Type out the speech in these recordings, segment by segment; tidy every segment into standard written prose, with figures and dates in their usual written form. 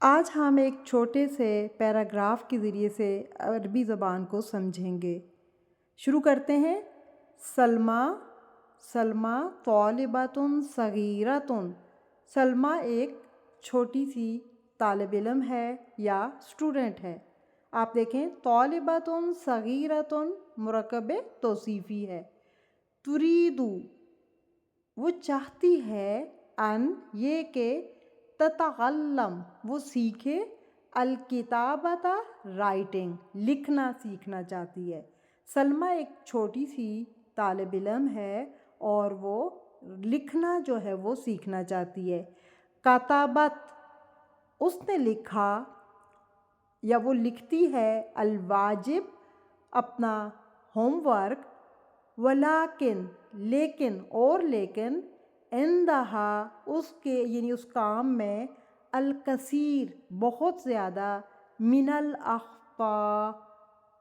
آج ہم ایک چھوٹے سے پیراگراف کے ذریعے سے عربی زبان کو سمجھیں گے۔ شروع کرتے ہیں۔ سلمیٰ طالبۃ صغیرۃ۔ سلمیٰ ایک چھوٹی سی طالب علم ہے یا اسٹوڈنٹ ہے۔ آپ دیکھیں طالبۃ صغیرۃ مرکب توصیفی ہے۔ تریدو وہ چاہتی ہے، ان یہ کہ تتعلم وہ سیکھے، الکتابۃ رائٹنگ لکھنا سیکھنا چاہتی ہے۔ سلمیٰ ایک چھوٹی سی طالب علم ہے اور وہ لکھنا جو ہے وہ سیکھنا چاہتی ہے۔ کتبت اس نے لکھا یا وہ لکھتی ہے، الواجب اپنا ہوم ورک، ولیکن لیکن عندہا اس کے یعنی اس کام میں، الکثیر بہت زیادہ، من الاخطاء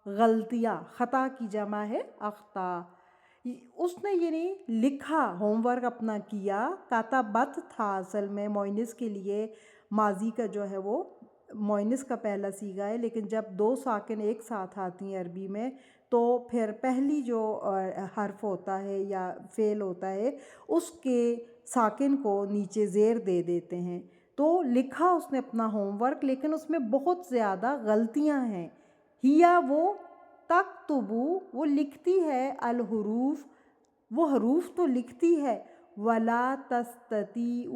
غلطیاں، خطا کی جمع ہے اخطاء۔ اس نے یعنی لکھا، ہوم ورک اپنا کیا، کتبت تھا اصل میں مؤنث کے لیے، ماضی کا جو ہے وہ مؤنث کا پہلا صیغہ ہے، لیکن جب دو ساکن ایک ساتھ آتی ہیں عربی میں تو پھر پہلی جو حرف ہوتا ہے یا فعل ہوتا ہے اس کے ساکن کو نیچے زیر دے دیتے ہیں۔ تو لکھا اس نے اپنا ہوم ورک، لیکن اس میں بہت زیادہ غلطیاں ہیں۔ ہیا وہ، تکتبو وہ لکھتی ہے، الحروف وہ حروف تو لکھتی ہے، ولا تستطیع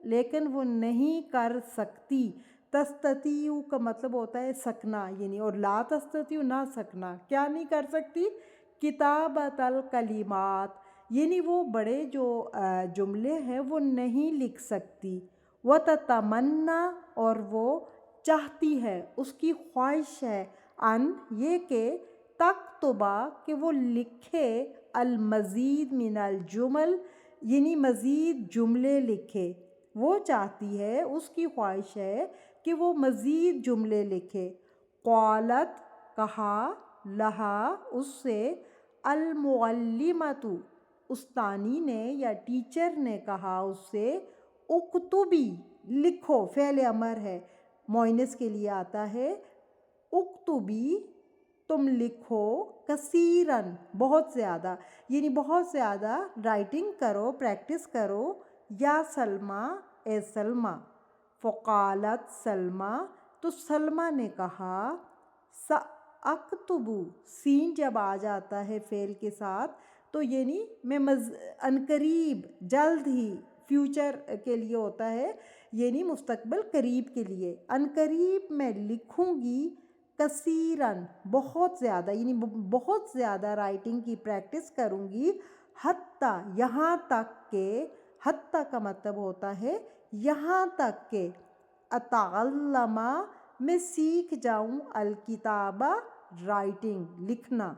لیکن وہ نہیں کر سکتی۔ تستطیع کا مطلب ہوتا ہے سکنا، یعنی اور لا تستطیع نہ سکنا، کیا نہیں کر سکتی؟ کتابۃ الکلمات یعنی وہ بڑے جو جملے ہیں وہ نہیں لکھ سکتی۔ وتتمنی اور وہ چاہتی ہے، اس کی خواہش ہے، ان یہ کہ تکتبہ کہ وہ لکھے، المزید من الجمل یعنی مزید جملے لکھے۔ وہ چاہتی ہے، اس کی خواہش ہے کہ وہ مزید جملے لکھے۔ قالت کہا، لہا اس سے، المعلمۃ استانی نے یا ٹیچر نے کہا اس سے، اکتبی لکھو، فعل امر ہے، مؤنث کے لیے آتا ہے، اکتبی تم لکھو، کثیراً بہت زیادہ، یعنی بہت زیادہ رائٹنگ کرو، پریکٹس کرو، یا سلمیٰ اے سلمیٰ۔ فقالت سلمیٰ تو سلمیٰ نے کہا، سأکتب سین جب آ جاتا ہے فعل کے ساتھ تو یعنی میں عنقریب جلد ہی، فیوچر کے لیے ہوتا ہے، یعنی مستقبل قریب کے لیے، عنقریب میں لکھوں گی، کثیراً بہت زیادہ، یعنی بہت زیادہ رائٹنگ کی پریکٹس کروں گی، حتیٰ یہاں تک کہ، حتیٰ کا مطلب ہوتا ہے یہاں تک کہ، اتعلم میں سیکھ جاؤں، الکتابہ رائٹنگ لکھنا،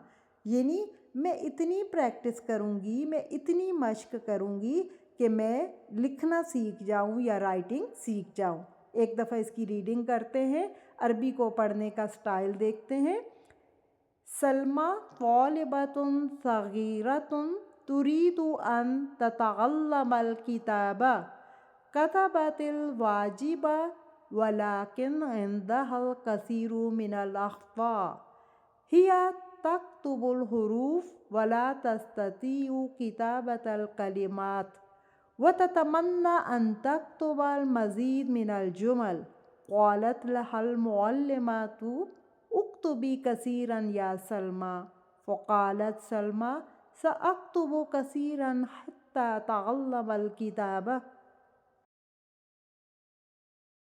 یعنی میں اتنی پریکٹس کروں گی، میں اتنی مشق کروں گی کہ میں لکھنا سیکھ جاؤں یا رائٹنگ سیکھ جاؤں۔ ایک دفعہ اس کی ریڈنگ کرتے ہیں، عربی کو پڑھنے کا سٹائل دیکھتے ہیں۔ سلمیٰ طالبۃ صغیرۃ ترید ان تتعلم الکتابہ، کتبت الواجب ولیکن عندہا الکثیر من الاخطاء، ہی تکتب الحروف ولا تستطیع کتابۃ الکلمات، وتتمنی ان تکتب المزید من الجمل، قالت لها المعلمۃ اکتبی کثیراً یا سلمیٰ، فقالت سلمیٰ سأکتب کثیراً حتی اتعلم الکتابہ۔